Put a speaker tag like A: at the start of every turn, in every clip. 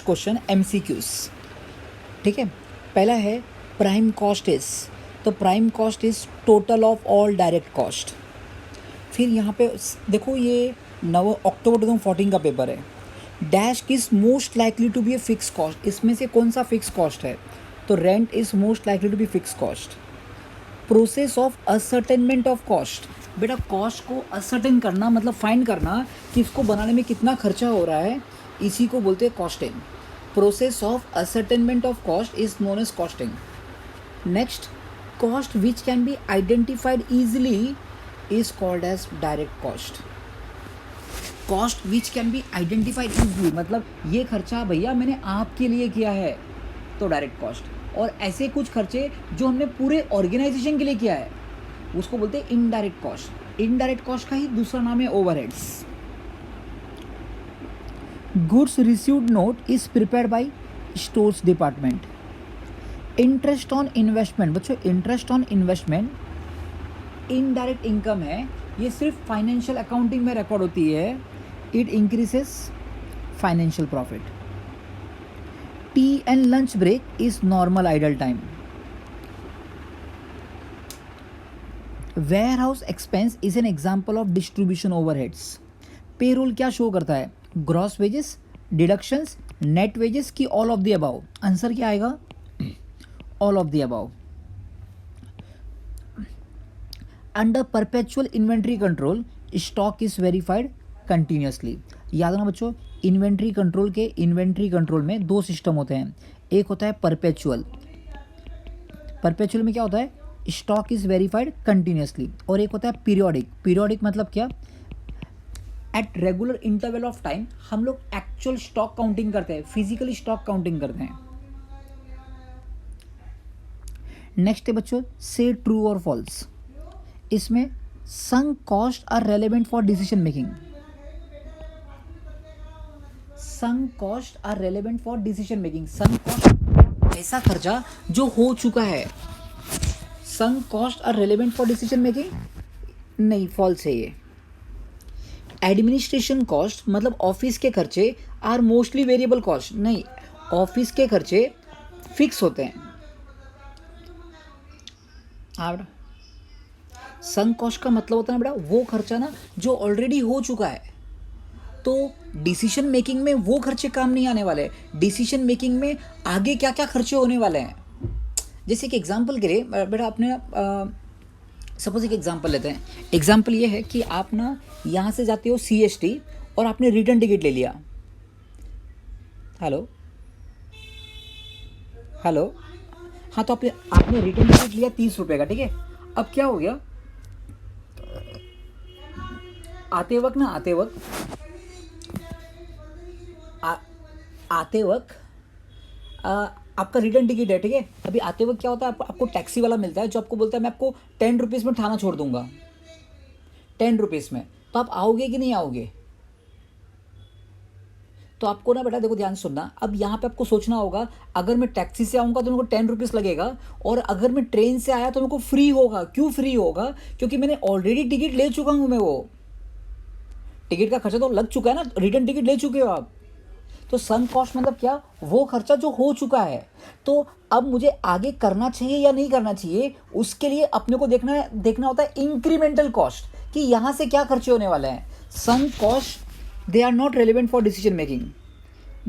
A: Question MCQs, ठीक है। पहला है प्राइम कॉस्ट इज, तो prime cost is total of all direct cost. फिर यहाँ पे देखो ये 9 अक्टूबर 2014 का पेपर है। Dash is most likely to be a fix cost, इसमें से कौन सा फिक्स कॉस्ट है, तो rent is most likely to be fix cost. Process of ascertainment of cost, बेटा कॉस्ट को असर्टेन करना मतलब फाइंड करना कि इसको बनाने में कितना खर्चा हो रहा है, इसी को बोलते हैं costing. Process of ascertainment of cost is known as costing. Next, cost which can be identified easily is called as direct cost. Cost which can be identified easily मतलब ये खर्चा भैया मैंने आपके लिए किया है, तो डायरेक्ट कॉस्ट। और ऐसे कुछ खर्चे जो हमने पूरे ऑर्गेनाइजेशन के लिए किया है उसको बोलते हैं इनडायरेक्ट कॉस्ट। इनडायरेक्ट कॉस्ट का ही दूसरा नाम है overheads. Goods received note is prepared by stores department. Interest on investment, बच्चों interest on investment indirect income है, ये सिर्फ फाइनेंशियल अकाउंटिंग में रिकॉर्ड होती है। It increases financial profit. Tea and lunch break is normal idle time. Warehouse expense is an example of distribution overheads. Payroll क्या show करता है, gross wages, deductions, net wages की all of the above. Answer क्या आएगा, all of the above. Under perpetual inventory control stock is verified continuously. याद रखना बच्चों, inventory control में दो सिस्टम होते हैं, एक होता है परपेचुअल। परपेचुअल में क्या होता है, स्टॉक इज वेरीफाइड कंटिन्यूसली, और एक होता है पीरियोडिक। पीरियोडिक मतलब क्या, at regular interval of time हम लोग एक्चुअल स्टॉक काउंटिंग करते हैं, फिजिकली स्टॉक काउंटिंग करते हैं। नेक्स्ट है बच्चों, से ट्रू और फॉल्स। इसमें sunk cost are relevant for decision making. Sunk cost are relevant for decision making. Sunk cost ऐसा खर्चा जो हो चुका है। Sunk cost are relevant for decision making, नहीं, फॉल्स है ये। एडमिनिस्ट्रेशन कॉस्ट मतलब ऑफिस के खर्चे आर मोस्टली वेरिएबल कॉस्ट, नहीं, ऑफिस के खर्चे फिक्स होते हैं। आप संक कॉस्ट का मतलब होता है बेटा वो खर्चा ना जो ऑलरेडी हो चुका है, तो डिसीजन मेकिंग में वो खर्चे काम नहीं आने वाले। डिसीजन मेकिंग में आगे क्या क्या खर्चे होने वाले हैं, जैसे कि एग्जांपल के लिए बेटा आपने सपोज एक एग्जांपल लेते हैं। एग्जांपल ये है कि आप ना यहाँ से जाते हो CST और आपने रिटर्न टिकट ले लिया। हेलो, हाँ, तो आपने रिटर्न टिकट लिया 30 रुपये का, ठीक है। अब क्या हो गया, आते वक्त आपका रिटर्न टिकट है, ठीक है। अभी आते वक्त क्या होता है, आपको टैक्सी वाला मिलता है जो आपको बोलता है मैं आपको 10 रुपीज़ में थाना छोड़ दूंगा, 10 रुपीज़ में। तो आप आओगे कि नहीं आओगे, तो आपको ना बेटा देखो ध्यान सुनना, अब यहाँ पे आपको सोचना होगा, अगर मैं टैक्सी से आऊँगा तो मेरे को 10 रुपीज़ लगेगा, और अगर मैं ट्रेन से आया तो मेरे को फ्री होगा। क्यों फ्री होगा, क्योंकि मैंने ऑलरेडी टिकट ले चुका हूँ, मैं वो टिकट का खर्चा तो लग चुका है ना, रिटर्न टिकट ले चुके हो आप। तो संक कॉस्ट मतलब क्या, वो खर्चा जो हो चुका है। तो अब मुझे आगे करना चाहिए या नहीं करना चाहिए, उसके लिए अपने को देखना होता है इंक्रीमेंटल कॉस्ट, कि यहाँ से क्या खर्चे होने वाले हैं। Sunk cost they are not relevant for decision making.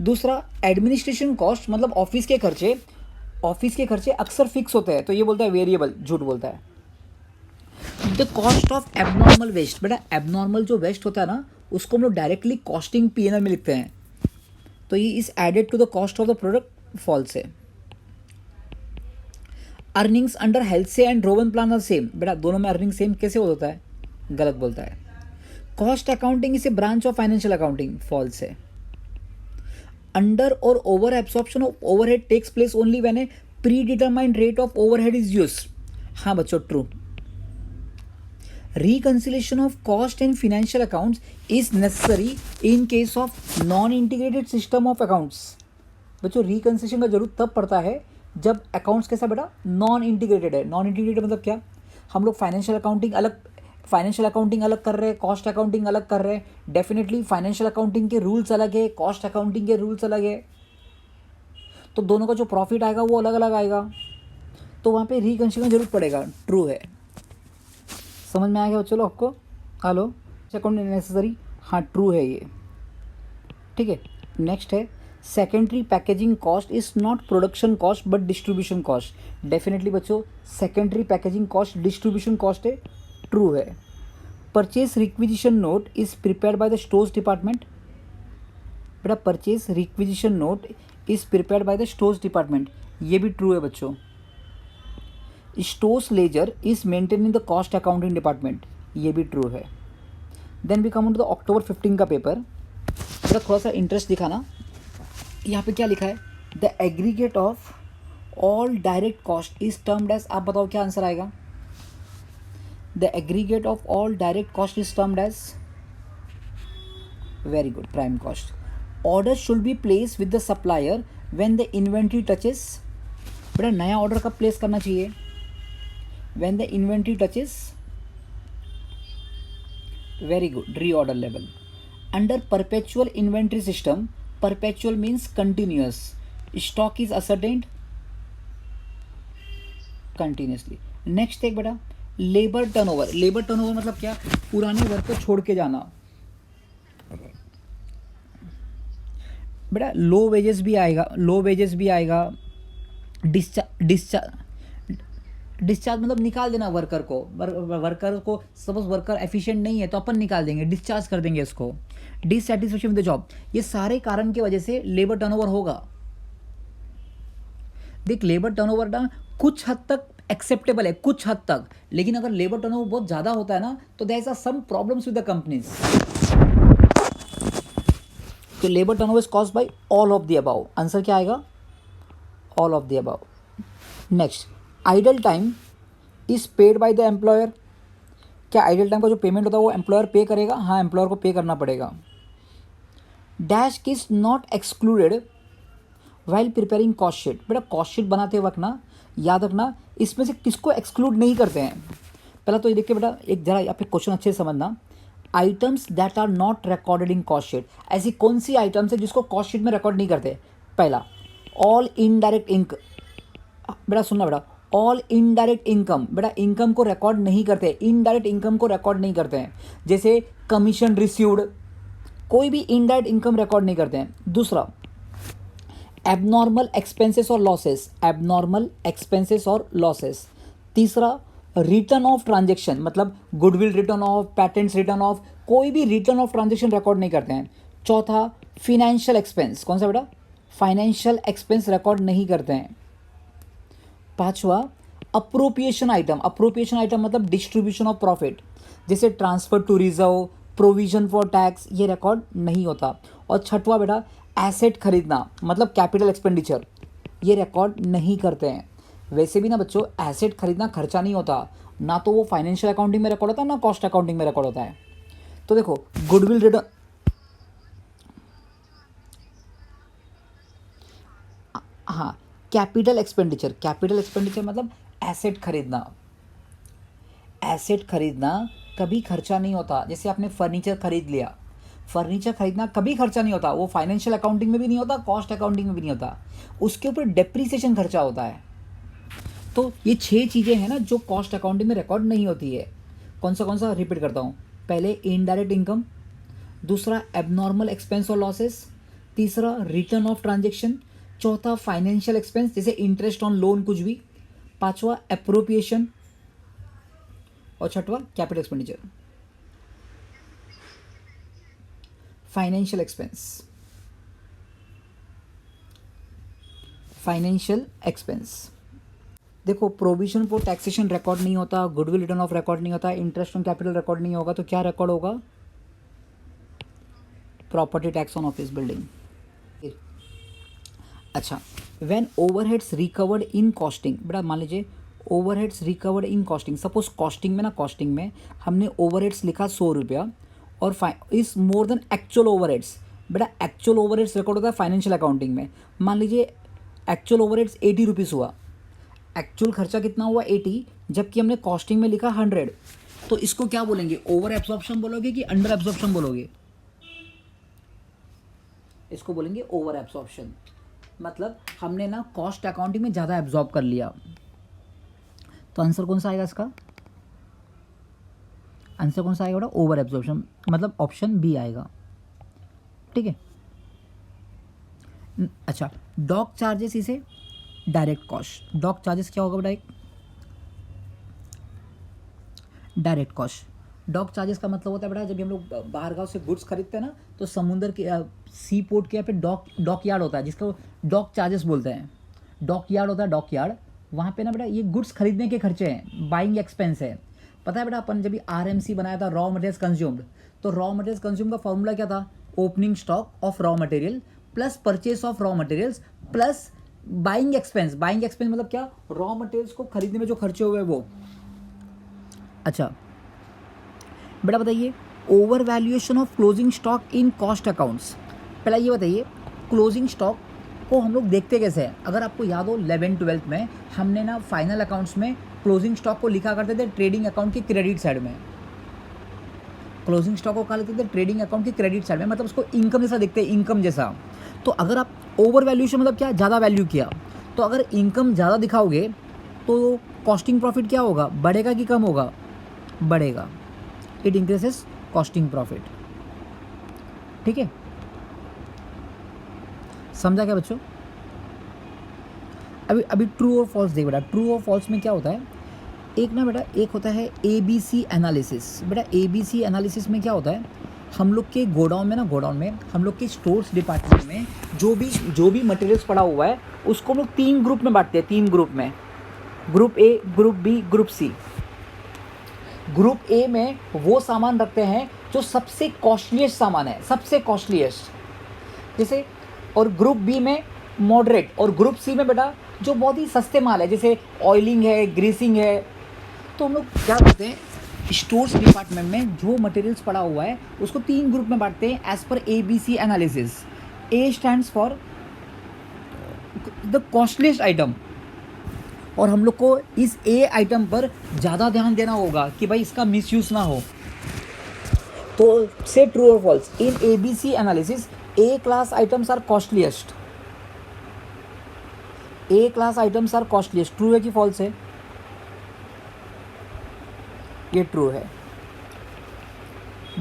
A: दूसरा, एडमिनिस्ट्रेशन कॉस्ट मतलब ऑफिस के खर्चे अक्सर फिक्स होते हैं, तो ये बोलता है वेरिएबल, झूठ बोलता है। The cost of abnormal waste, बेटा एबनॉर्मल जो वेस्ट होता है ना उसको हम लोग डायरेक्टली कॉस्टिंग P&L में लिखते हैं, तो ये is added to the cost of the product, false है। Earnings under Halsey and Rowan plan are same, बेटा दोनों में अर्निंग सेम कैसे होता है, गलत बोलता है। Cost accounting is a branch of financial accounting, false है। अंडर और over absorption of overhead takes place only when a predetermined rate of overhead is used, हाँ बच्चों true. Reconciliation of cost in financial accounts is necessary in case of non-integrated system of accounts। बच्चों reconciliation का जरूरत तब पड़ता है जब accounts कैसा बेटा नॉन इंटीग्रेटेड है। नॉन इंटीग्रेटेड मतलब क्या, हम लोग फाइनेंशियल अकाउंटिंग अलग कर रहे हैं, कॉस्ट अकाउंटिंग अलग कर रहे हैं। डेफिनेटली फाइनेंशियल अकाउंटिंग के रूल्स अलग है, कॉस्ट अकाउंटिंग के रूल्स अलग है। तो दोनों का जो प्रॉफिट आएगा वो अलग अलग आएगा, तो वहाँ पे रिकंसिडर जरूरत पड़ेगा। ट्रू है, समझ में आ गया चलो आपको? हेलो, अकाउंट नेसेसरी, हाँ ट्रू है ये, ठीक है। नेक्स्ट है secondary packaging cost is not production cost but distribution cost. Definitely बच्चों secondary packaging cost distribution cost है, ट्रू है। Purchase requisition note is prepared by the stores department, बेटा purchase requisition note is prepared by the stores department, ये भी true है बच्चों। Stores ledger is maintain in the cost accounting department, ये भी true है। Then we come to the October 15 का paper, थोड़ा थोड़ा सा इंटरेस्ट दिखाना। यहाँ पे क्या लिखा है, the aggregate of all direct cost is termed as, आप बताओ क्या आंसर आएगा? The aggregate of all direct cost is termed as, very good, prime cost. Order should be place with the supplier when the inventory touches, बेटा नया order कब place करना चाहिए? when the inventory touches, very good, reorder level. Under perpetual inventory system, perpetual means continuous, stock is ascertained continuously. Next एक बेटा labour turnover, labour turnover मतलब क्या? पुराने वर्क को छोड़ के जाना। बेटा लो वेजेस भी आएगा, लो वेजेस भी आएगा। डिस्चार्ज मतलब निकाल देना वर्कर को, वर्कर को सपोज वर्कर एफिशिएंट नहीं है तो अपन निकाल देंगे, डिस्चार्ज कर देंगे इसको। डिससैटिस्फैक्शन विद द जॉब, ये सारे कारण की वजह से लेबर टर्नओवर होगा। देख लेबर टर्नओवर ना कुछ हद तक एक्सेप्टेबल है, कुछ हद तक, लेकिन अगर लेबर टर्नओवर बहुत ज़्यादा होता है ना तो there are some problems with the companies. तो labour turnover is caused by all of the above, answer क्या आएगा? All of the above. Next, idle time is paid by the employer, क्या आइडल टाइम का जो payment होता है वो employer पे करेगा? हाँ एम्प्लॉयर को पे करना पड़ेगा। Dash is not excluded while preparing cost sheet, बेटा कॉस्ट शीट बनाते वक्त ना याद रखना इसमें से किसको एक्सक्लूड नहीं करते हैं। पहला तो ये देखिए बेटा, एक जरा यहाँ पे क्वेश्चन अच्छे से समझना, items that are not recorded in cost sheet, ऐसी कौन सी आइटम्स है जिसको कॉस्ट शीट में रिकॉर्ड नहीं करते? पहला ऑल इनडायरेक्ट इंक, बेटा सुनना बेटा, ऑल इनडायरेक्ट इनकम, बेटा इनकम को रिकॉर्ड नहीं करते, इनडायरेक्ट इनकम को रिकॉर्ड नहीं करते हैं, जैसे कमीशन रिसीव्ड, कोई भी इनडायरेक्ट इनकम रिकॉर्ड नहीं करते हैं। दूसरा एबनॉर्मल एक्सपेंसेस और लॉसेस, एबनॉर्मल एक्सपेंसेस और लॉसेस। तीसरा रिटर्न ऑफ ट्रांजेक्शन, मतलब goodwill return of, patents return of, कोई भी रिटर्न ऑफ ट्रांजेक्शन रिकॉर्ड नहीं करते हैं। चौथा फिनेंशियल एक्सपेंस, कौन सा बेटा? फाइनेंशियल एक्सपेंस रिकॉर्ड नहीं करते हैं। पांचवा अप्रोप्रिएशन आइटम, अप्रोप्रिएशन आइटम मतलब डिस्ट्रीब्यूशन ऑफ प्रॉफिट, जैसे transfer to reserve, provision for tax, ये रिकॉर्ड नहीं होता। और छठवा बेटा एसेट खरीदना मतलब कैपिटल एक्सपेंडिचर, ये रिकॉर्ड नहीं करते हैं। वैसे भी ना बच्चों एसेट खरीदना खर्चा नहीं होता, ना तो वो फाइनेंशियल अकाउंटिंग में रिकॉर्ड होता है ना कॉस्ट अकाउंटिंग में रिकॉर्ड होता है। तो देखो गुडविल रिटर्न, हाँ कैपिटल एक्सपेंडिचर, कैपिटल एक्सपेंडिचर मतलब एसेट खरीदना, एसेट खरीदना कभी खर्चा नहीं होता। जैसे आपने फर्नीचर खरीद लिया, फर्नीचर खरीदना कभी खर्चा नहीं होता, वो फाइनेंशियल अकाउंटिंग में भी नहीं होता, कॉस्ट अकाउंटिंग में भी नहीं होता, उसके ऊपर डेप्रीसिएशन खर्चा होता है। तो ये 6 चीज़ें हैं ना जो कॉस्ट अकाउंटिंग में रिकॉर्ड नहीं होती है। कौन सा रिपीट करता हूँ, पहले इनडायरेक्ट इनकम, दूसरा एबनॉर्मल एक्सपेंस और लॉसेस, तीसरा रिटर्न ऑफ ट्रांजेक्शन, चौथा फाइनेंशियल एक्सपेंस जैसे इंटरेस्ट ऑन लोन कुछ भी, पांचवा एप्रोप्रिएशन और छठवा capital expenditure. Financial expense, financial expense देखो प्रोविजन फॉर टैक्सेशन रिकॉर्ड नहीं होता, गुडविल रिटर्न ऑफ रिकॉर्ड नहीं होता, इंटरेस्ट ऑन कैपिटल रिकॉर्ड नहीं होगा, तो क्या रिकॉर्ड होगा? Property tax on office building. अच्छा, when overheads recovered in costing, बेटा मान लीजिए overheads recovered in costing, suppose costing में ना, कॉस्टिंग में हमने ओवरहेड्स लिखा 100 रुपया और is more than actual overheads, बेटा एक्चुअल ओवरहेड्स रिकॉर्ड होता है फाइनेंशियल अकाउंटिंग में। मान लीजिए एक्चुअल ओवरहेड्स 80 रुपीज़ हुआ, एक्चुअल खर्चा कितना हुआ 80, जबकि हमने कॉस्टिंग में लिखा 100, तो इसको क्या बोलेंगे? ओवर एब्जॉर्प्शन बोलोगे कि अंडर एब्जॉर्प्शन बोलोगे? इसको बोलेंगे ओवर एब्जॉर्प्शन। मतलब हमने ना कॉस्ट अकाउंटिंग में ज़्यादा एब्जॉर्ब कर लिया। तो आंसर कौन सा आएगा इसका? आंसर कौन सा आएगा बेटा? ओवर एब्जॉर्प्शन, मतलब ऑप्शन बी आएगा। ठीक है। अच्छा, डॉक चार्जेस इसे डायरेक्ट कॉस्ट। डॉक चार्जेस क्या होगा बेटा? Direct cost. डॉक चार्जेस का मतलब होता है बेटा, जब भी हम लोग बाहर गाँव से गुड्स खरीदते हैं ना, तो समुंदर के सी पोर्ट के यहाँ पे डॉक यार्ड होता है, जिसको डॉक चार्जेस बोलते हैं। डॉक यार्ड होता है, डॉक यार्ड। वहाँ पे ना बेटा ये गुड्स खरीदने के खर्चे हैं, बाइंग एक्सपेंस है। पता है बेटा, अपन जब RMC बनाया था, रॉ मटेरियल्स कंज्यूम्ड, तो रॉ मटेरियल्स कंज्यूम का फॉर्मूला क्या था? Opening stock of raw material plus purchase of raw materials plus buying expense. Buying expense मतलब क्या? रॉ मटेरियल्स को खरीदने में जो खर्चे हुए वो। अच्छा बेटा बताइए, over valuation of closing stock in cost accounts. पहला ये बताइए, क्लोजिंग स्टॉक को हम लोग देखते कैसे हैं? अगर आपको याद हो 11th-12th में हमने ना फाइनल अकाउंट्स में क्लोजिंग स्टॉक को लिखा करते थे ट्रेडिंग अकाउंट की क्रेडिट साइड में। क्लोजिंग स्टॉक को कहा लिखते थे ट्रेडिंग अकाउंट की क्रेडिट साइड में, मतलब उसको इनकम जैसा देखते हैं, इनकम जैसा। तो अगर आप ओवर वैल्यूएशन मतलब क्या? ज़्यादा वैल्यू किया। तो अगर इनकम ज़्यादा दिखाओगे तो कॉस्टिंग प्रॉफिट क्या होगा? बढ़ेगा कि कम होगा? बढ़ेगा। It increases costing profit. ठीक है, समझा क्या बच्चों? अभी ट्रू और फॉल्स देख बेटा। ट्रू और फॉल्स में क्या होता है? एक ना बेटा, एक होता है ABC एनालिसिस। बेटा ABC एनालिसिस में क्या होता है? हम लोग के गोडाउन में हम लोग के स्टोर्स डिपार्टमेंट में जो भी मटेरियल्स पड़ा हुआ है उसको हम लोग 3 ग्रुप में बांटते हैं। 3 ग्रुप में, group A, group B, group C। Group A में वो सामान रखते हैं जो सबसे कॉस्टलीस्ट सामान है, सबसे कॉस्टलीस्ट जैसे, और ग्रुप B में मॉडरेट, और ग्रुप C में बेटा जो बहुत ही सस्ते माल है, जैसे ऑयलिंग है, ग्रीसिंग है। तो हम लोग क्या करते हैं, स्टोर्स डिपार्टमेंट में जो मटेरियल्स पड़ा हुआ है उसको 3 ग्रुप में बांटते हैं as per ABC analysis. A stands for the costliest item, और हम लोग को इस A आइटम पर ज़्यादा ध्यान देना होगा कि भाई इसका मिसयूज़ ना हो। तो से ट्रू और false, in ABC analysis A class items are costliest. A class items are costliest. True है कि फॉल्स है? ये ट्रू है।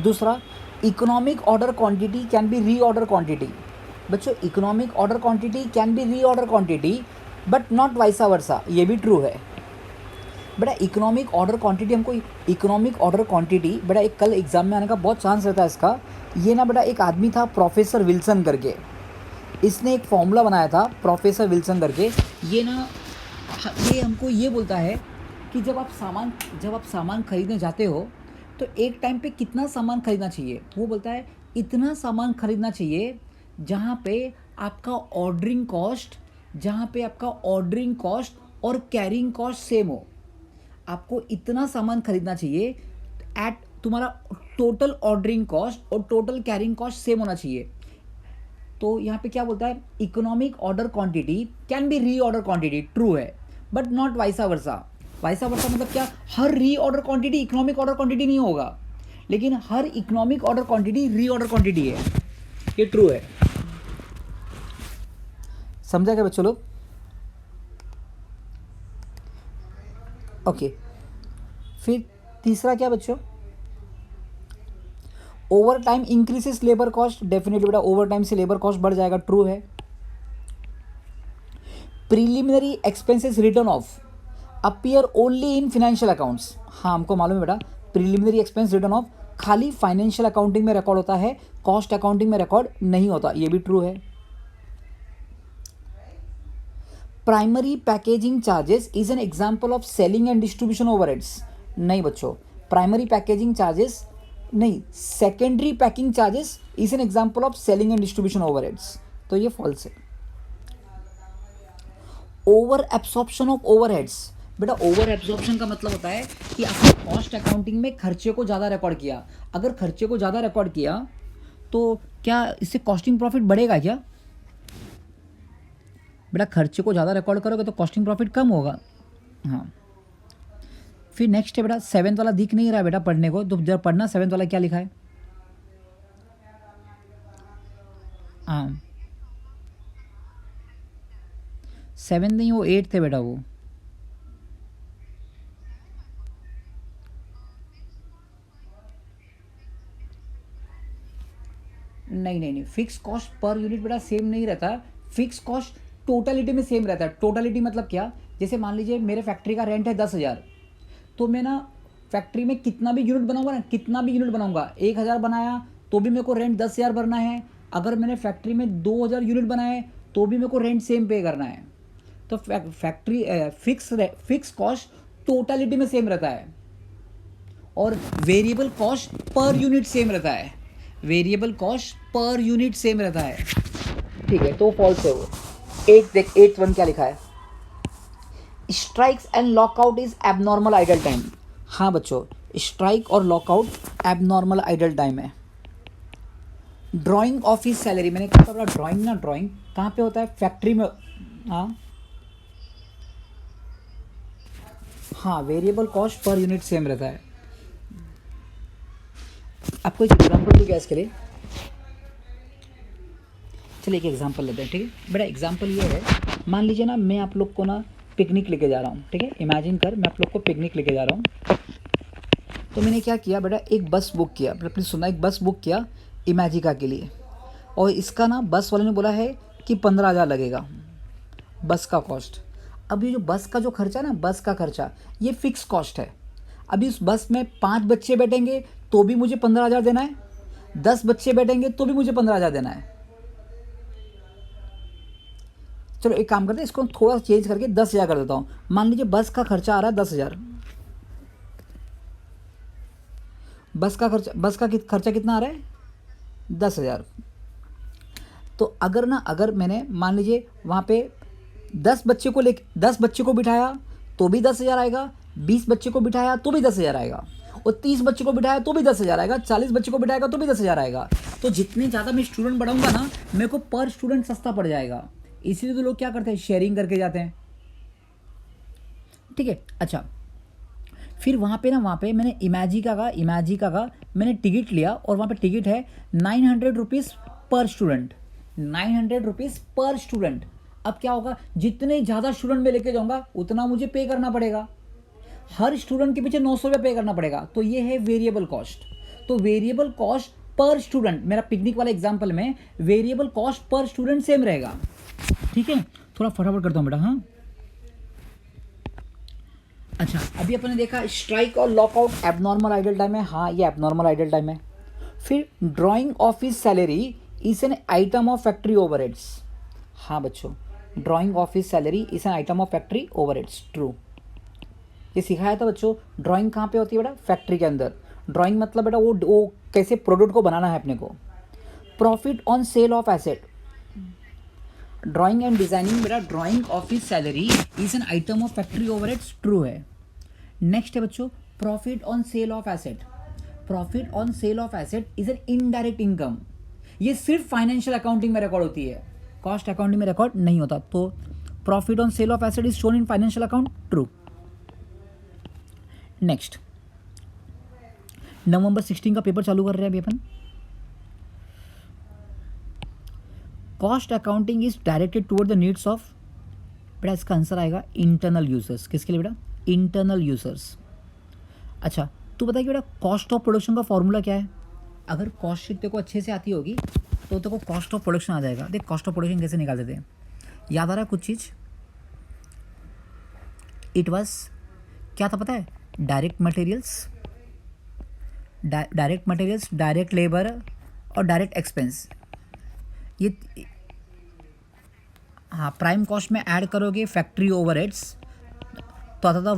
A: दूसरा, economic order quantity can be reorder quantity. बच्चों, economic order quantity can be reorder quantity but not vice versa. ये भी true है बेटा। इकोनॉमिक ऑर्डर क्वांटिटी हमको, इकोनॉमिक ऑर्डर क्वांटिटी बेटा, एक कल एग्जाम में आने का बहुत चांस रहता है इसका। ये ना बेटा एक आदमी था प्रोफेसर विल्सन करके, इसने एक फॉर्मूला बनाया था प्रोफेसर विल्सन करके। ये ना ये हमको ये बोलता है कि जब आप सामान खरीदने जाते हो तो एक टाइम पे कितना सामान खरीदना चाहिए। वो बोलता है इतना सामान खरीदना चाहिए जहाँ पे आपका ऑर्डरिंग कॉस्ट और कैरिंग कॉस्ट सेम हो। आपको इतना सामान खरीदना चाहिए एट तुम्हारा टोटल ऑर्डरिंग कॉस्ट और टोटल कैरिंग कॉस्ट सेम होना चाहिए। तो यहाँ पे क्या बोलता है, economic order quantity can be reorder quantity. True है, but not vice versa. Vice versa मतलब क्या? हर reorder quantity economic order quantity नहीं होगा, लेकिन हर economic order quantity reorder quantity है। ये ट्रू है। समझा क्या बच्चों लोग? ओके, फिर तीसरा क्या बच्चों, over time increases labour cost. Definitely बेटा ओवर टाइम से लेबर कॉस्ट बढ़ जाएगा। ट्रू है। Preliminary expenses return of appear only in financial accounts. हाँ, हमको मालूम है बेटा, प्रीलिमिनरी एक्सपेंस रिटर्न ऑफ खाली फाइनेंशियल अकाउंटिंग में रिकॉर्ड होता है, कॉस्ट अकाउंटिंग में रिकॉर्ड नहीं होता। ये भी ट्रू है। Primary packaging charges is an example of selling and distribution overheads. नहीं बच्चों, प्राइमरी पैकेजिंग चार्जेस नहीं, secondary packing charges is an example of selling and distribution overheads. तो ये फॉल्स है। Over absorption of overheads. बेटा over absorption का मतलब होता है कि आपने कॉस्ट अकाउंटिंग में खर्चे को ज़्यादा रिकॉर्ड किया। अगर खर्चे को ज़्यादा रिकॉर्ड किया तो क्या इससे कॉस्टिंग प्रॉफिट बढ़ेगा क्या? बेटा खर्चे को ज़्यादा रिकॉर्ड करोगे तो कॉस्टिंग प्रॉफिट कम होगा। हाँ, फिर नेक्स्ट है बेटा, 7th वाला दिख नहीं रहा है बेटा पढ़ने को, तो जब पढ़ना 7th वाला क्या लिखा है। हाँ, 7 नहीं, वो 8 थे बेटा वो। नहीं नहीं नहीं, फिक्स कॉस्ट पर यूनिट बेटा सेम नहीं रहता। फिक्स कॉस्ट टोटलिटी में सेम रहता है। टोटलिटी मतलब क्या, जैसे मान लीजिए मेरे फैक्ट्री का रेंट है 10,000, तो मैं ना फैक्ट्री में कितना भी यूनिट बनाऊंगा ना, कितना भी यूनिट बनाऊंगा, 1,000 बनाया तो भी मेरे को रेंट 10,000 भरना है। अगर मैंने फैक्ट्री में 2,000 यूनिट बनाए तो भी मेरे को रेंट सेम पे करना है। तो फैक्ट्री फिक्स कॉस्ट टोटलिटी में सेम रहता है और variable cost per unit same रहता है। Variable cost per unit same रहता है। ठीक है, तो फॉल्स है वो। एक देख 8th 1 क्या लिखा है, strikes and lockout is abnormal idle time. हाँ बच्चों, स्ट्राइक और लॉकआउट एबनॉर्मल आइडल टाइम है। ड्राइंग ऑफिस सैलरी, मैंने कहा था ड्राइंग ना, ड्राइंग कहाँ पे होता है, फैक्ट्री में। हाँ हाँ, variable cost per unit same रहता है। आपको एक एग्जांपल दूँ क्या इसके लिए, चलिए एक एग्जांपल लेते हैं। ठीक है बेटा, एग्जांपल ये है, मान लीजिए ना मैं आप लोग को ना पिकनिक लेके जा रहा हूँ। ठीक है, इमेजिन कर मैं आप लोग को पिकनिक लेके जा रहा हूँ। तो मैंने क्या किया बेटा, एक बस बुक किया, प्लीज़ सुना, एक बस बुक किया इमेजिका के लिए। और इसका ना बस वाले ने बोला है कि 15,000 लगेगा बस का कॉस्ट। अब ये जो बस का जो खर्चा ना, बस का खर्चा ये फिक्स कॉस्ट है। अभी उस बस में 5 बच्चे बैठेंगे तो भी मुझे 15,000 देना है, 10 बच्चे बैठेंगे तो भी मुझे 15,000 देना है। चलो एक काम करते हैं, इसको थोड़ा चेंज करके 10,000 कर देता हूँ। मान लीजिए बस का खर्चा आ रहा है 10,000। बस का खर्चा कितना आ रहा है, 10,000। तो अगर मैंने मान लीजिए वहाँ पे 10 बच्चे को बिठाया तो भी 10,000 आएगा, 20 बच्चे को बिठाया तो भी 10,000 आएगा, और 30 बच्चे को बिठाया तो भी 10,000 आएगा, 40 बच्चे को बिठाएगा तो भी 10,000 आएगा। तो जितने ज़्यादा मैं स्टूडेंट बढ़ाऊंगा ना, मेरे को पर स्टूडेंट सस्ता पड़ जाएगा। इसीलिए तो लोग क्या करते हैं, शेयरिंग करके जाते हैं। ठीक है, अच्छा फिर वहाँ पे मैंने इमेजिका का मैंने टिकट लिया, और वहाँ पे टिकट है 900 रुपीज़ पर स्टूडेंट। 900 रुपीज़ पर स्टूडेंट। अब क्या होगा, जितने ज़्यादा स्टूडेंट मैं लेके जाऊँगा उतना मुझे पे करना पड़ेगा। हर स्टूडेंट के पीछे 900 रुपये पे करना पड़ेगा। तो ये है वेरिएबल कॉस्ट। तो वेरिएबल कॉस्ट पर स्टूडेंट, मेरा पिकनिक वाले एग्जाम्पल में variable cost per student same रहेगा। ठीक है, थोड़ा फटाफट करता हूँ बेटा। हाँ अच्छा, अभी अपन ने देखा स्ट्राइक और लॉकआउट एबनॉर्मल आइडल टाइम है। हाँ, ये एबनॉर्मल आइडल टाइम है। फिर drawing office salary is an item of factory overheads. हाँ बच्चों, drawing office salary is an item of factory overheads, true. ये सिखाया था बच्चों, ड्राइंग कहाँ पे होती है बेटा, फैक्ट्री के अंदर। ड्राइंग मतलब बेटा वो कैसे प्रोडक्ट को बनाना है अपने को। Profit on sale of asset, drawing and designing बेटा, drawing office salary is an item of factory overheads, true है। नेक्स्ट है बच्चों, profit on sale of asset. Profit on sale of asset is an indirect income. ये सिर्फ financial accounting में record होती है, cost accounting में रिकॉर्ड नहीं होता। तो profit on sale of asset is shown in financial account, true. Next, नवंबर 16 का पेपर चालू कर रहे हैं अभी अपन। Cost accounting is directed toward the needs of, बेटा इसका आंसर आएगा इंटरनल यूजर्स। किसके लिए बेटा, इंटरनल यूजर्स। अच्छा तू बता कि बेटा कॉस्ट ऑफ प्रोडक्शन का फॉर्मूला क्या है। अगर कॉस्ट शीट तेरे को अच्छे से आती होगी तो तेरे को कॉस्ट ऑफ प्रोडक्शन आ जाएगा। देख कॉस्ट ऑफ प्रोडक्शन कैसे निकालते थे, याद आ रहा है कुछ चीज़। इट वाज क्या था पता है, डायरेक्ट मटेरियल्स, डायरेक्ट लेबर और डायरेक्ट एक्सपेंस। ये हाँ, प्राइम कॉस्ट में ऐड करोगे फैक्ट्री ओवरहेड्स तो आता था,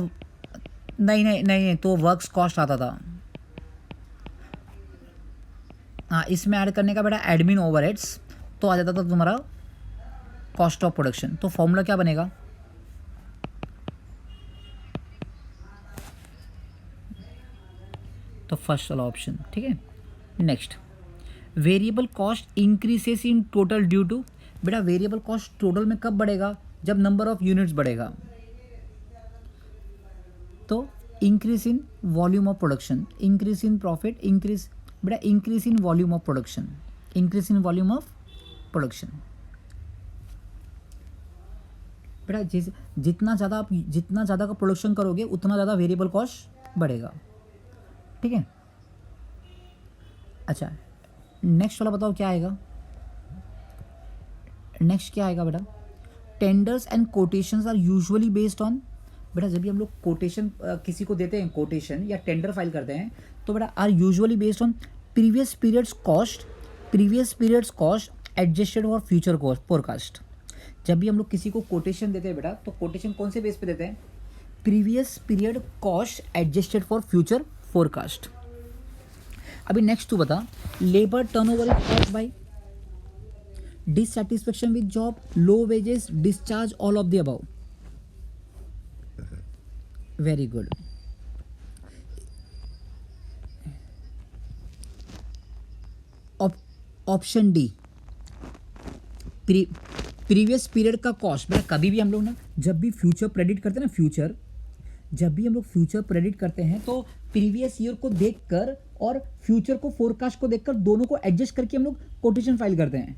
A: नहीं तो वर्क्स कॉस्ट आता था। हाँ, इसमें ऐड करने का बेटा एडमिन ओवरहेड्स तो आ जाता था तुम्हारा कॉस्ट ऑफ प्रोडक्शन। तो फॉर्मूला क्या बनेगा, तो फर्स्ट वाला ऑप्शन। ठीक है, next, variable cost increases in total due to, बेटा वेरिएबल कॉस्ट टोटल में कब बढ़ेगा, जब नंबर ऑफ यूनिट्स बढ़ेगा। तो increase in volume of production, increase in profit, increase बेटा increase in volume of production, increase in volume of production. बेटा जितना ज़्यादा का प्रोडक्शन करोगे उतना ज़्यादा वेरिएबल कॉस्ट बढ़ेगा, ठीक है। अच्छा, नेक्स्ट वाला बताओ क्या आएगा, नेक्स्ट क्या आएगा बेटा, tenders and quotations are usually based on, बेटा जब भी हम लोग कोटेशन किसी को देते हैं, कोटेशन या टेंडर फाइल करते हैं, तो बेटा are usually based on previous periods cost adjusted for future cost forecast. जब भी हम लोग किसी को कोटेशन देते हैं बेटा, तो कोटेशन कौन से बेस पे देते हैं, previous period cost adjusted for future forecast. अभी नेक्स्ट तू बता, labour turnover is caused bye dissatisfaction with job, low wages, discharge, all of the above. Very good. Option D, previous period का cost. बेटा कभी भी हम लोग ना जब भी फ्यूचर प्रेडिक्ट करते हैं ना, जब भी हम लोग फ्यूचर प्रेडिक्ट करते हैं तो प्रीवियस ईयर को देखकर और फ्यूचर को फोरकास्ट को देखकर दोनों को एडजस्ट करके हम लोग कोटेशन फाइल करते हैं।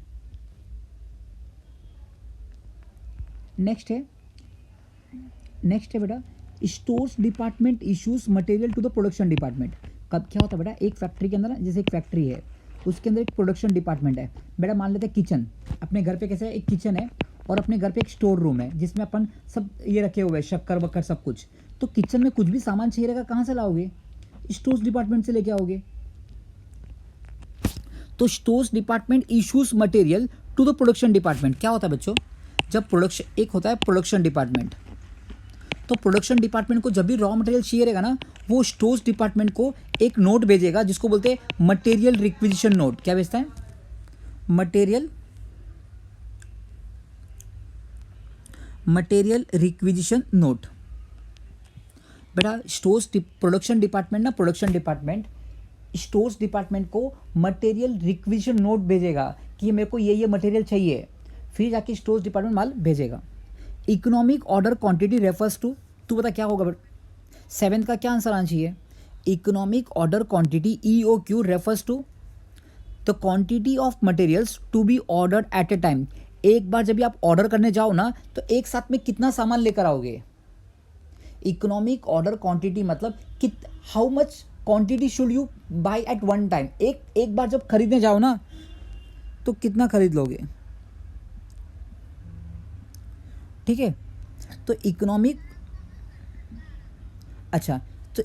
A: नेक्स्ट है बेटा, stores department issues material to the production department. कब क्या होता है बेटा, एक फैक्ट्री के अंदर ना, जैसे एक फैक्ट्री है उसके अंदर एक प्रोडक्शन डिपार्टमेंट है। बेटा मान लेते हैं किचन, अपने घर पे कैसे है, एक किचन है और अपने घर पे एक स्टोर रूम है जिसमें अपन सब ये रखे हुए हैं, शक्कर वक्कर सब कुछ। तो किचन में कुछ भी सामान चाहिए रहेगा, कहाँ से लाओगे, स्टोर्स डिपार्टमेंट से लेके आओगे। तो stores department issues material to the production department. क्या होता है बच्चों, जब प्रोडक्शन, एक होता है प्रोडक्शन डिपार्टमेंट, तो प्रोडक्शन डिपार्टमेंट को जब भी रॉ मटेरियल चाहिए रहेगा ना, वो स्टोर्स डिपार्टमेंट को एक नोट भेजेगा जिसको बोलते हैं मटेरियल रिक्विजिशन नोट। क्या भेजता है, मटेरियल रिक्विजिशन नोट। बेटा stores production department stores department को मटेरियल रिक्विजिशन नोट भेजेगा कि मेरे को ये मटेरियल चाहिए, फिर जाके स्टोर्स डिपार्टमेंट माल भेजेगा। Economic order quantity refers to, तू बता क्या होगा बेटा, 7th का क्या आंसर आना चाहिए, economic order quantity EOQ refers to the quantity of materials to be ordered at a time. एक बार जब भी आप ऑर्डर करने जाओ ना, तो एक साथ में कितना सामान लेकर आओगे। इकोनॉमिक ऑर्डर क्वांटिटी मतलब how much quantity should you buy at one time. एक बार जब खरीदने जाओ ना, तो कितना खरीद लोगे, ठीक है। तो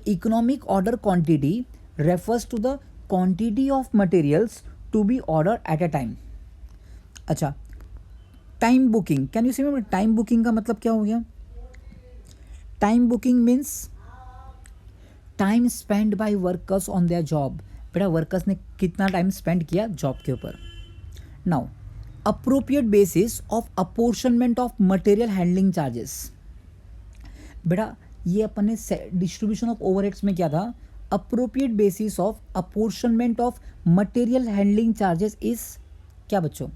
A: economic order quantity refers to the quantity of materials to be order at a time. अच्छा, time booking, can you see me, time booking का मतलब क्या हो गया, time booking means time spend by workers on their job. बेटा workers ने कितना time spend किया जॉब के ऊपर। Now appropriate basis of apportionment of material handling charges. बेटा ये अपन ने डिस्ट्रीब्यूशन ऑफ ओवरहेड्स में क्या था, appropriate basis of apportionment of material handling charges is क्या बच्चों,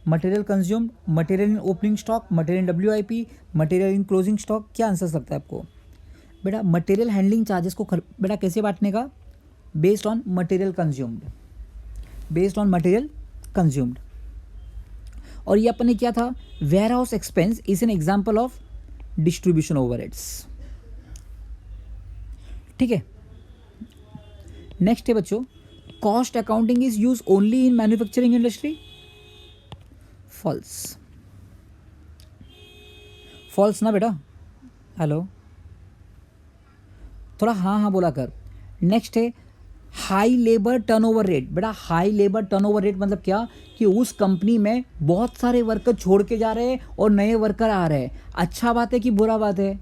A: material consumed, material in opening stock, material in WIP, material in closing stock. क्या answer सकता है आपको बेटा, मटेरियल हैंडलिंग चार्जेस को बेटा कैसे बांटने का, बेस्ड ऑन मटेरियल कंज्यूम्ड। और ये अपन ने क्या था, warehouse expense is an example of distribution overheads, ठीक है। नेक्स्ट है बच्चों, cost accounting is use only in manufacturing industry. False ना बेटा, हेलो, थोड़ा हाँ बोला कर। नेक्स्ट है हाई लेबर टर्नओवर रेट। बेटा हाई लेबर टर्नओवर रेट मतलब क्या, कि उस कंपनी में बहुत सारे वर्कर छोड़ के जा रहे हैं और नए वर्कर आ रहे हैं। अच्छा बात है कि बुरा बात है,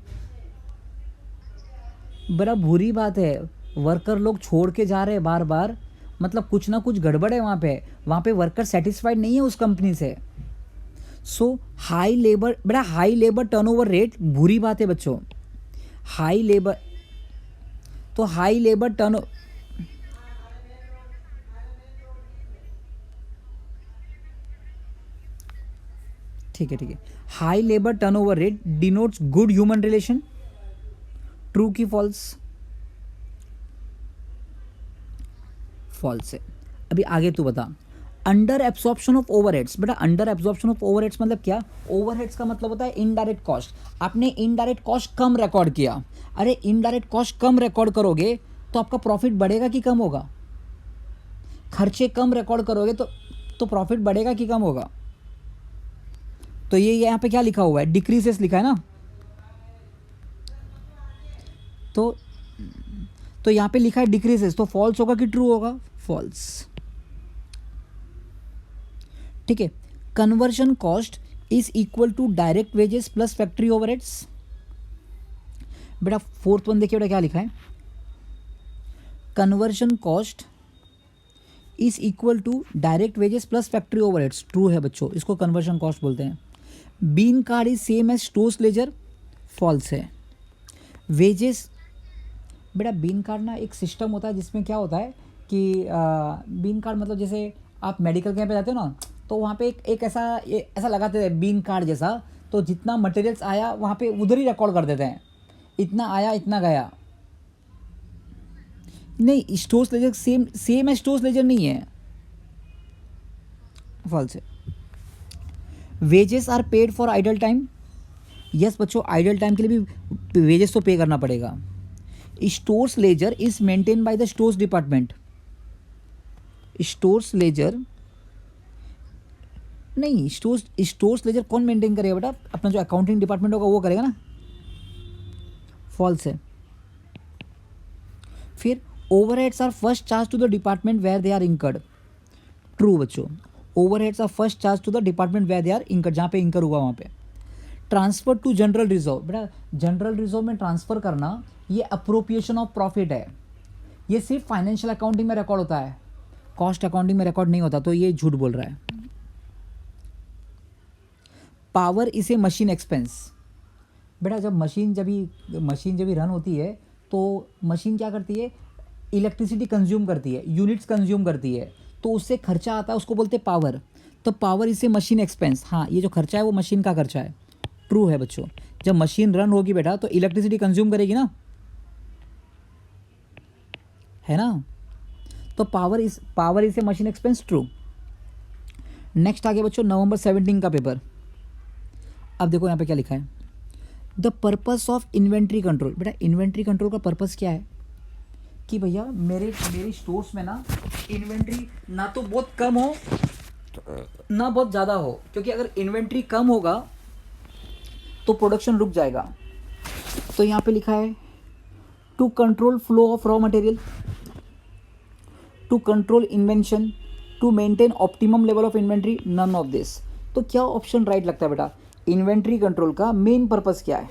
A: बड़ा बुरी बात है। वर्कर लोग छोड़ के जा रहे हैं बार बार, मतलब कुछ ना कुछ गड़बड़ है वहाँ पे वर्कर सेटिस्फाइड नहीं है उस कंपनी से। सो हाई लेबर टर्नओवर रेट बुरी बात है बच्चों। हाई लेबर टर्न, ठीक है, high labour turnover rate denotes good human relation. True की फॉल्स, फॉल्स है। अभी आगे तू बता, अंडर एब्जॉर्प्शन ऑफ ओवरहेड्स। बेटा अंडर एब्जॉर्प्शन ऑफ ओवरहेड्स मतलब क्या? ओवरहेड्स का मतलब होता है इनडायरेक्ट कॉस्ट। आपने इनडायरेक्ट कॉस्ट कम रिकॉर्ड किया। अरे इनडायरेक्ट कॉस्ट कम रिकॉर्ड करोगे तो आपका प्रॉफिट बढ़ेगा कि कम होगा? खर्चे कम रिकॉर्ड करोगे तो प्रॉफिट बढ़ेगा कि कम होगा? तो ये यहाँ पे क्या लिखा हुआ है? डिक्रीजेस लिखा है ना। तो यहाँ पे लिखा है डिक्रीजेस, तो फॉल्स होगा कि ट्रू होगा? फॉल्स। ठीक है। Conversion cost is equal to direct wages plus factory overheads. बेटा फोर्थ वन देखिए बेटा क्या लिखा है, conversion cost is equal to direct wages plus factory overheads. True है बच्चों, इसको कन्वर्जन कॉस्ट बोलते हैं। Bin card is same as stores ledger. False है। वेजेस, बेटा बीन कार्ड ना एक सिस्टम होता है जिसमें क्या होता है कि बीन कार्ड मतलब जैसे आप मेडिकल कैंप पे जाते हो ना, तो वहाँ पे एक ऐसा लगाते हैं बीन कार्ड जैसा, तो जितना मटेरियल्स आया वहाँ पे उधर ही रिकॉर्ड कर देते हैं, इतना आया इतना गया। नहीं, स्टोर्स लेजर सेम है, स्टोर्स लेजर नहीं है। फॉल्स है। Wages are paid for idle time. Yes बच्चों, आइडल टाइम के लिए भी वेजेस तो पे करना पड़ेगा। Stores ledger is maintain by the stores department. Stores ledger नहीं, स्टोर्स लेजर कौन मेंटेन करेगा बेटा? अपना जो अकाउंटिंग डिपार्टमेंट होगा वो करेगा ना। फॉल्स है। फिर overheads are first charge to the department where they are incurred. True बच्चों, overheads are first charge to the department where they are incurred, जहाँ पे इंकर हुआ वहाँ पे। Transfer to general reserve. बेटा जनरल रिजर्व में ट्रांसफर करना ये अप्रोप्रिएशन ऑफ प्रॉफिट है। ये सिर्फ फाइनेंशियल अकाउंटिंग में रिकॉर्ड होता है, कॉस्ट अकाउंटिंग में रिकॉर्ड नहीं होता, तो ये झूठ बोल रहा है। Power is a machine expense. बेटा जब मशीन जब भी रन होती है तो मशीन क्या करती है? इलेक्ट्रिसिटी कंज्यूम करती है, यूनिट्स कंज्यूम करती है, तो उससे खर्चा आता है, उसको बोलते हैं पावर। तो power is a machine expense. हाँ, ये जो खर्चा है वो मशीन का खर्चा है। ट्रू है बच्चों, जब मशीन रन होगी बेटा तो इलेक्ट्रिसिटी कंज्यूम करेगी ना, है ना। तो power is a machine expense. True. Next आ गया बच्चों नवंबर 17 का पेपर। अब देखो यहाँ पे क्या लिखा है, the purpose of inventory control. बेटा इन्वेंट्री कंट्रोल का पर्पस क्या है कि भैया मेरे स्टोर्स में ना इन्वेंट्री ना तो बहुत कम हो ना बहुत ज़्यादा हो, क्योंकि अगर इन्वेंट्री कम होगा तो प्रोडक्शन रुक जाएगा। तो यहाँ पे लिखा है to control flow of raw material, to control invention, to maintain optimum level of inventory, none of this. तो क्या ऑप्शन राइट लगता है बेटा? इन्वेंट्री कंट्रोल का मेन पर्पस क्या है?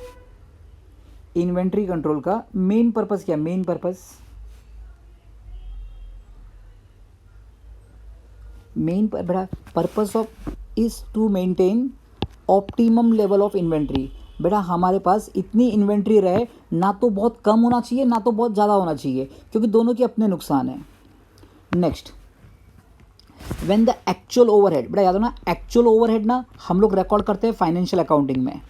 A: इन्वेंट्री कंट्रोल का मेन पर्पस क्या है? मेन बेटा purpose of is to maintain optimum level of inventory. बेटा हमारे पास इतनी इन्वेंट्री रहे, ना तो बहुत कम होना चाहिए ना तो बहुत ज़्यादा होना चाहिए, क्योंकि दोनों के अपने नुकसान हैं। Next, when the actual overhead. बेटा याद हो ना, एक्चुअल ओवरहेड ना हम लोग रिकॉर्ड करते हैं फाइनेंशियल अकाउंटिंग में,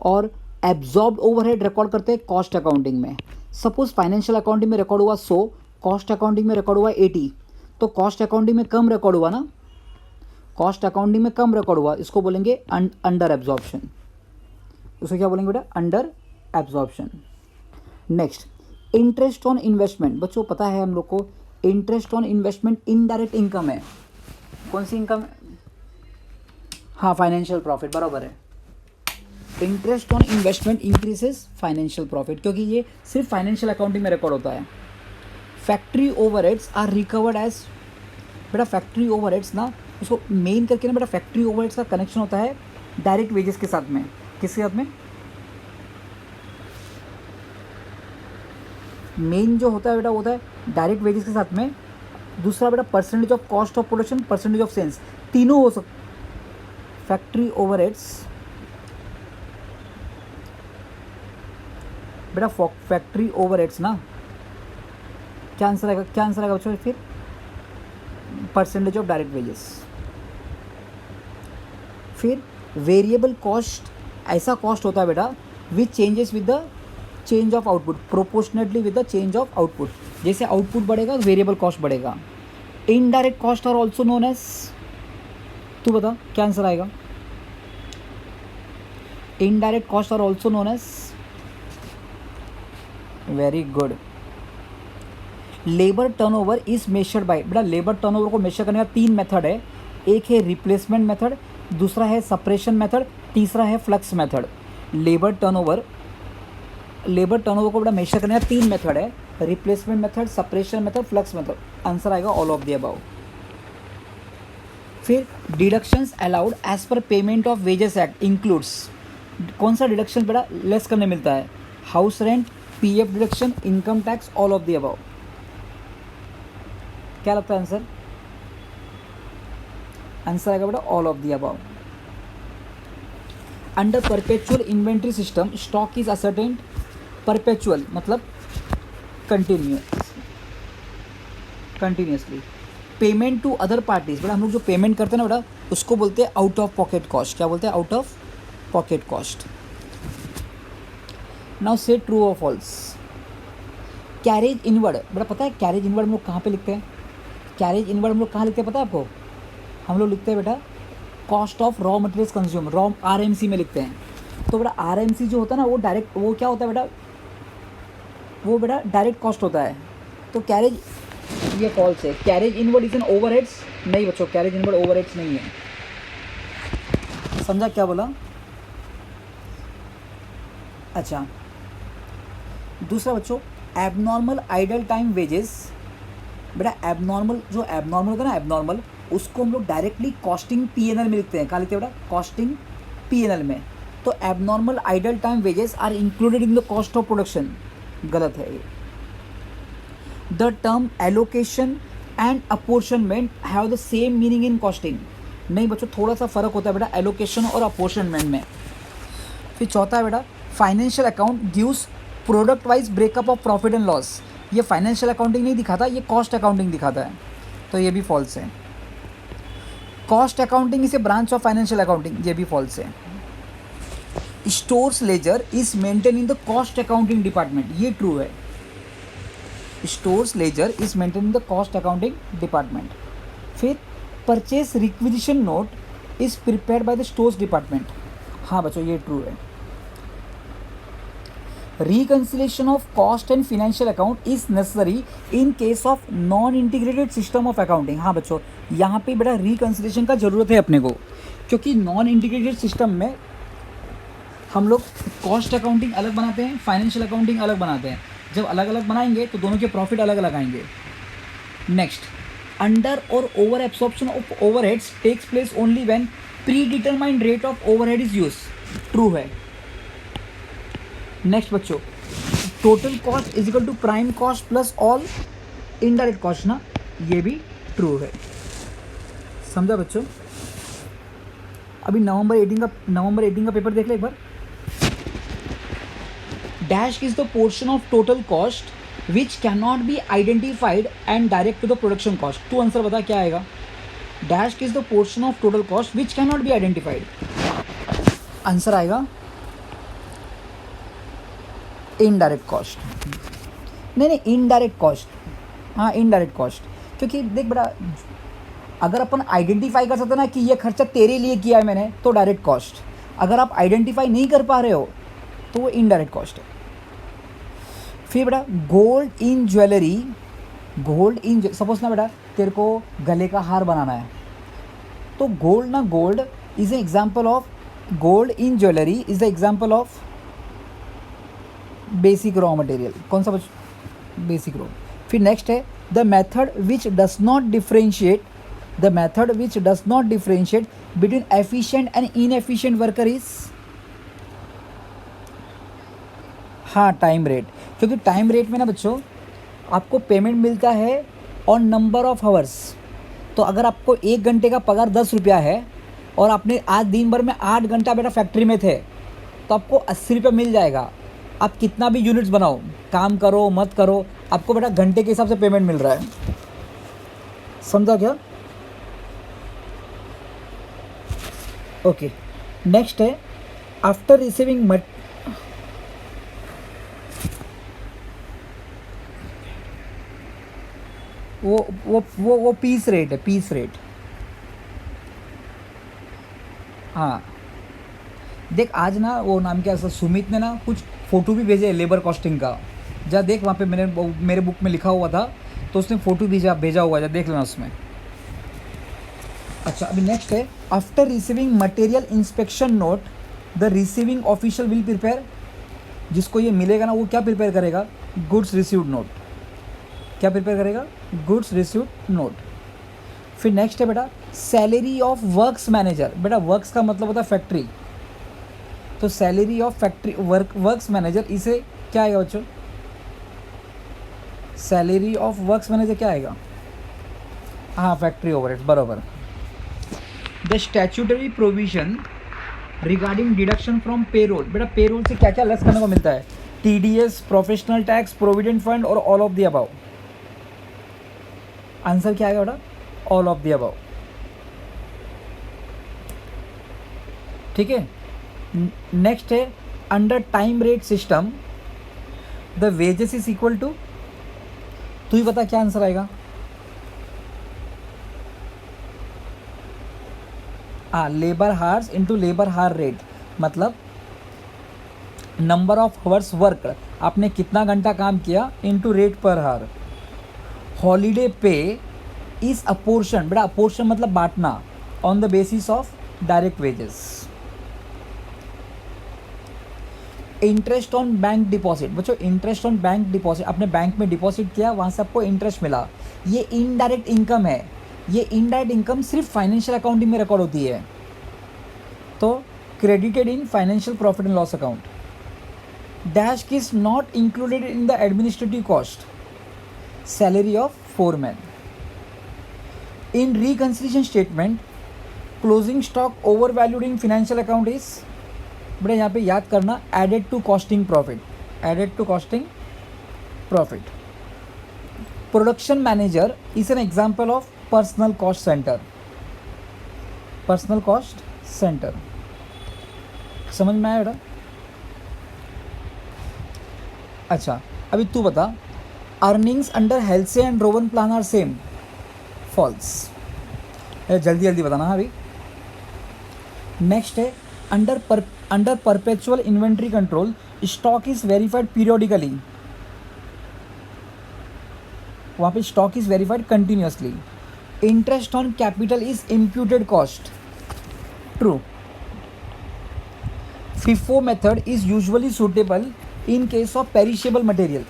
A: और एब्जॉर्ब्ड ओवरहेड रिकॉर्ड करते हैं कॉस्ट अकाउंटिंग में। सपोज फाइनेंशियल अकाउंटिंग में रिकॉर्ड हुआ 100, कॉस्ट अकाउंटिंग में रिकॉर्ड हुआ 80, तो कॉस्ट अकाउंटिंग में कम रिकॉर्ड हुआ ना, कॉस्ट अकाउंटिंग में कम रिकॉर्ड हुआ, इसको बोलेंगे अंडर एब्जॉर्प्शन। उसको क्या बोलेंगे बेटा? Under absorption. Next, interest on investment. बच्चों पता है हम लोग को interest on investment indirect income है। कौन सी इनकम? हाँ, फाइनेंशियल प्रॉफिट, बराबर है। Interest on investment increases financial profit, क्योंकि ये सिर्फ फाइनेंशियल अकाउंटिंग में रिकॉर्ड होता है। Factory overheads are recovered as. बेटा फैक्ट्री ओवरहेड्स ना उसको मेन करके ना बेटा, फैक्ट्री ओवरहेड्स का कनेक्शन होता है डायरेक्ट वेजेस के साथ में। किसके साथ में? मेन जो होता है बेटा होता है डायरेक्ट वेजेस के साथ में। दूसरा बेटा percentage of cost of production, percentage of sales, तीनों हो सकते। फैक्ट्री ओवरहेड्स बेटा फैक्ट्री ओवरहेड्स ना क्या आंसर आएगा बच्चों? फिर परसेंटेज ऑफ डायरेक्ट वेजेस। फिर वेरिएबल कॉस्ट ऐसा कॉस्ट होता है बेटा which changes with the change of output, proportionately with the change of output. जैसे आउटपुट बढ़ेगा वेरिएबल कॉस्ट बढ़ेगा। Indirect cost are also known as, तू बता क्या आंसर आएगा? Indirect cost are also known as, very good. Labour turnover is measured by, बेटा labour turnover को measure करने का 3 मेथड है। एक है रिप्लेसमेंट मेथड, दूसरा है सप्रेशन मेथड, तीसरा है फ्लक्स मेथड। लेबर टर्नओवर को बेटा मेजर करने का 3 मेथड है, replacement method, suppression method, flux method. Answer आएगा ऑल ऑफ द अबव। फिर deductions allowed as per payment of wages act includes, कौन सा डिडक्शन बेटा लेस करने मिलता है? House rent, PF deduction, income tax, all of the above. क्या लगता है आंसर? आंसर आएगा बेटा all of the above. Under perpetual inventory system stock is ascertained, perpetual मतलब continuously. Payment to other parties, बेटा हम लोग जो पेमेंट करते हैं ना बेटा उसको बोलते हैं आउट ऑफ पॉकेट कॉस्ट। क्या बोलते हैं? Out of pocket cost. Now से ट्रू और फॉल्स। कैरेज इनवर्ड, बेटा पता है कैरेज इनवर्ड हम लोग कहाँ पे लिखते हैं? कैरेज इनवर्ड हम लोग कहाँ लिखते हैं पता है आपको? हम लोग लिखते हैं बेटा cost of raw materials consume, raw RMC में लिखते हैं। तो बेटा आरएमसी जो होता है ना वो डायरेक्ट, वो क्या होता है बेटा? वो बेटा डायरेक्ट कॉस्ट होता है। तो कैरेज, ये फॉल्स है। Carriage inward is an overheads, नहीं बच्चों कैरेज इनवर्ड ओवरहेड्स नहीं है। समझा क्या बोला? अच्छा दूसरा बच्चों एबनॉर्मल आइडल टाइम वेजेस, बेटा एबनॉर्मल जो एबनॉर्मल होता है ना एबनॉर्मल, उसको हम लोग डायरेक्टली कॉस्टिंग पीएनएल में लिखते हैं। कहाँ लिखते हैं बेटा? कॉस्टिंग पीएनएल में। तो abnormal idle time wages are included in the cost of production, गलत है ये। The term allocation and apportionment have the same meaning in costing, नहीं बच्चों थोड़ा सा फर्क होता है बेटा एलोकेशन और अपोर्शनमेंट में। फिर चौथा है बेटा financial account gives product wise breakup of profit and loss, ये फाइनेंशियल अकाउंटिंग नहीं दिखाता, ये कॉस्ट अकाउंटिंग दिखाता है, तो ये भी फॉल्स है। Cost accounting is a branch of financial accounting, ये भी फॉल्स है। Stores ledger is maintain in the cost accounting department, ये ट्रू है। Stores ledger is maintain in the cost accounting department. फिर purchase requisition note is prepared by the stores department, हाँ बच्चों ये true है। Reconciliation of cost and financial account is necessary in case of non-integrated system of accounting, हाँ बच्चों यहाँ पे बेटा रिकन्सिलेशन का ज़रूरत है अपने को, क्योंकि नॉन इंटीग्रेटेड सिस्टम में हम लोग कॉस्ट अकाउंटिंग अलग बनाते हैं, फाइनेंशियल अकाउंटिंग अलग बनाते हैं। जब अलग अलग बनाएंगे तो दोनों के प्रॉफिट अलग अलग आएंगे। नेक्स्ट, अंडर और over absorption of overheads takes place only when predetermined rate of overhead is use, true है। नेक्स्ट बच्चों total cost is equal to prime cost plus all indirect cost ना, ये भी true है। समझा बच्चों? अभी नवंबर 18 का पेपर देख ले एक बार। Dash is the portion of total cost which can not be identified and direct to the production cost, तू आंसर बता क्या आएगा? Dash is the portion of total cost which can not be identified, answer आएगा indirect cost. नहीं indirect cost, हाँ indirect cost, क्योंकि देख बेटा अगर अपन आइडेंटिफाई कर सकते ना कि ये खर्चा तेरे लिए किया है मैंने, तो डायरेक्ट कॉस्ट। अगर आप आइडेंटिफाई नहीं कर पा रहे हो तो वो इनडायरेक्ट कॉस्ट है। फिर बेटा गोल्ड इन ज्वेलरी, सपोज ना बेटा तेरे को गले का हार बनाना है, तो gold is a example of, gold in jewellery is the example of basic raw material, कौन सा बेसिक रॉ। फिर नेक्स्ट है the method which does not differentiate between efficient and inefficient worker is, हाँ टाइम रेट, क्योंकि time rate में ना बच्चों आपको पेमेंट मिलता है ऑन नंबर ऑफ आवर्स। तो अगर आपको 1 घंटे का पगार 10 रुपया है और आपने आज दिन भर में 8 घंटा बेटा फैक्ट्री में थे, तो आपको 80 रुपये मिल जाएगा। आप कितना भी यूनिट्स बनाओ, काम करो मत करो, आपको बेटा घंटे के हिसाब से पेमेंट मिल रहा है। समझा क्या? ओके नेक्स्ट है आफ्टर रिसीविंग वो पीस रेट है, पीस रेट। हाँ देख, आज ना वो नाम क्या है, सुमित ने ना कुछ फ़ोटो भी भेजे लेबर कॉस्टिंग का। जा देख वहाँ पे मेरे बुक में लिखा हुआ था, तो उसने फ़ोटो भेजा हुआ है, जा देख लेना उसमें। अच्छा अभी नेक्स्ट है, after receiving material inspection note the receiving official will prepare. जिसको ये मिलेगा ना वो क्या प्रिपेयर करेगा, गुड्स रिसीव्ड नोट। क्या प्रिपेयर करेगा, गुड्स रिसीव्ड नोट। फिर नेक्स्ट है बेटा सैलरी ऑफ वर्क्स मैनेजर। बेटा वर्क्स का मतलब होता है फैक्ट्री, तो salary of factory works manager, इसे क्या आएगा बच्चों, सैलरी ऑफ वर्क्स मैनेजर क्या आएगा, हाँ फैक्ट्री ओवरहेड्स, बराबर। The statutory provision regarding deduction from payroll. बेटा पेरोल से क्या क्या लेस करने को मिलता है, TDS, professional tax, provident fund और all of the above. Answer क्या आएगा बेटा, ऑल ऑफ द अबव। ठीक है। नेक्स्ट है under time rate system the wages is equal to, तू ही बता क्या आंसर आएगा। Labour hours into labour hour rate, मतलब नंबर ऑफ आवर्स वर्क, आपने कितना घंटा काम किया, इंटू रेट पर हार। हॉलीडे पे इज अपोर्शन, बेटा अपोर्शन मतलब बांटना, on the basis of direct wages. Interest on bank deposit, बच्चों इंटरेस्ट ऑन बैंक डिपॉजिट, आपने बैंक में डिपॉजिट किया, वहाँ से आपको इंटरेस्ट मिला, ये इनडायरेक्ट इनकम है। ये इनडायरेक्ट इनकम सिर्फ फाइनेंशियल अकाउंटिंग में रिकॉर्ड होती है, तो credited in financial profit and loss account. Dash is not included in the administrative cost, salary of foreman. In reconciliation statement closing stock overvalued in financial account is, बेटा यहाँ पे याद करना, added to costing profit, added to costing profit. Production manager is an example of personal cost centre, personal cost centre. समझ में आया बेटा। अच्छा अभी तू बता, earnings under Halsey and Rowan plan are same, false. जल्दी जल्दी बताना अभी। नेक्स्ट है under perpetual inventory control stock is verified periodically, वहाँ पे stock is verified continuously. Interest on capital is imputed cost, true. FIFO method is usually suitable in case of perishable material.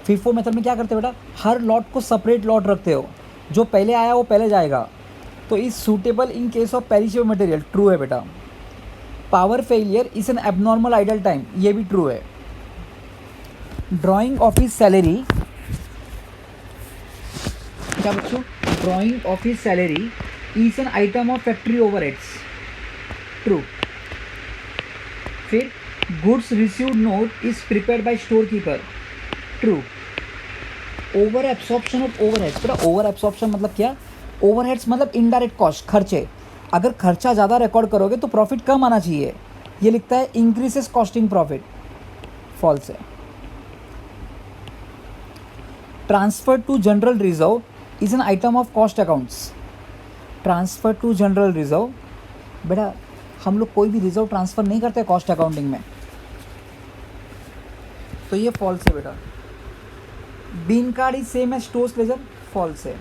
A: FIFO method में क्या करते हो बेटा, हर lot को separate lot रखते हो, जो पहले आया वो पहले जाएगा, तो is suitable in case of perishable material, true है बेटा। Power failure is an abnormal idle time, ये भी ट्रू है। ड्राइंग ऑफिस सैलरी, क्या बच्चों, drawing office salary is an item of factory overheads, true. फिर goods received note is prepared by store keeper, true. Over absorption of overheads, बेटा over absorption मतलब क्या, overheads मतलब इनडायरेक्ट कॉस्ट, खर्चे। अगर खर्चा ज़्यादा रिकॉर्ड करोगे तो प्रॉफिट कम आना चाहिए, ये लिखता है इंक्रीजेस कॉस्टिंग प्रॉफिट, फॉल्स है। Transfer to general reserve is an item of cost accounts, transfer to general reserve, बेटा हम लोग कोई भी रिजर्व ट्रांसफ़र नहीं करते कॉस्ट अकाउंटिंग में, तो ये फॉल्स है बेटा। Bin card is same as stores ledger, false है।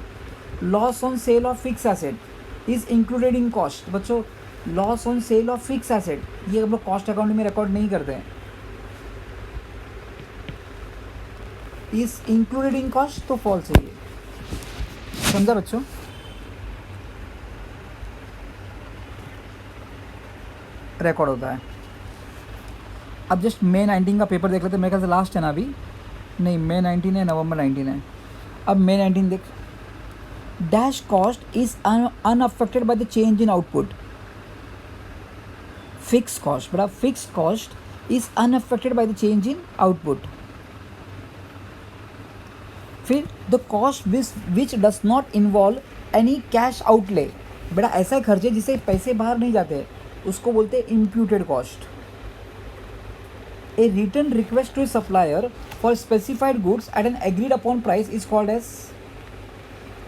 A: Loss on sale of fix asset is included in cost, बच्चों loss on sale of fix asset ये हम लोग कॉस्ट अकाउंटिंग में रिकॉर्ड नहीं करते हैं, इज इंक्लूडेड इन कॉस्ट, तो फॉल्स है ये, समझा बच्चों। रिकॉर्ड होता है। अब जस्ट May 19 का पेपर देख लेते हैं, मेरे ख्याल से लास्ट है ना अभी, नहीं May 19 है, November 19 है। अब May 19 देख, dash cost is unaffected by the change in output. Fix cost, बड़ा fix cost is unaffected by the change in output. फिर the cost which does not involve any cash outlay, बेटा ऐसा खर्च है जिससे पैसे बाहर नहीं जाते, उसको बोलते हैं imputed cost. A return request to a supplier for specified goods at an agreed upon price is called as,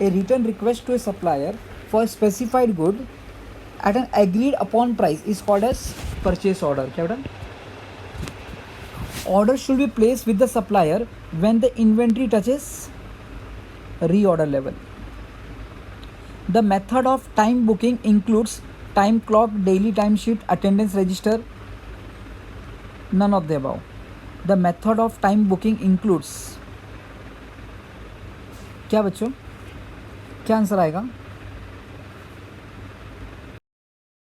A: a return request to a supplier for specified good at an agreed upon price is called as purchase order. क्या बेटा? Order should be place with the supplier when the inventory touches reorder level. The method of time booking includes time clock, daily time sheet, attendance register. None of the above. The method of time booking includes क्या बच्चों? क्या answer आएगा?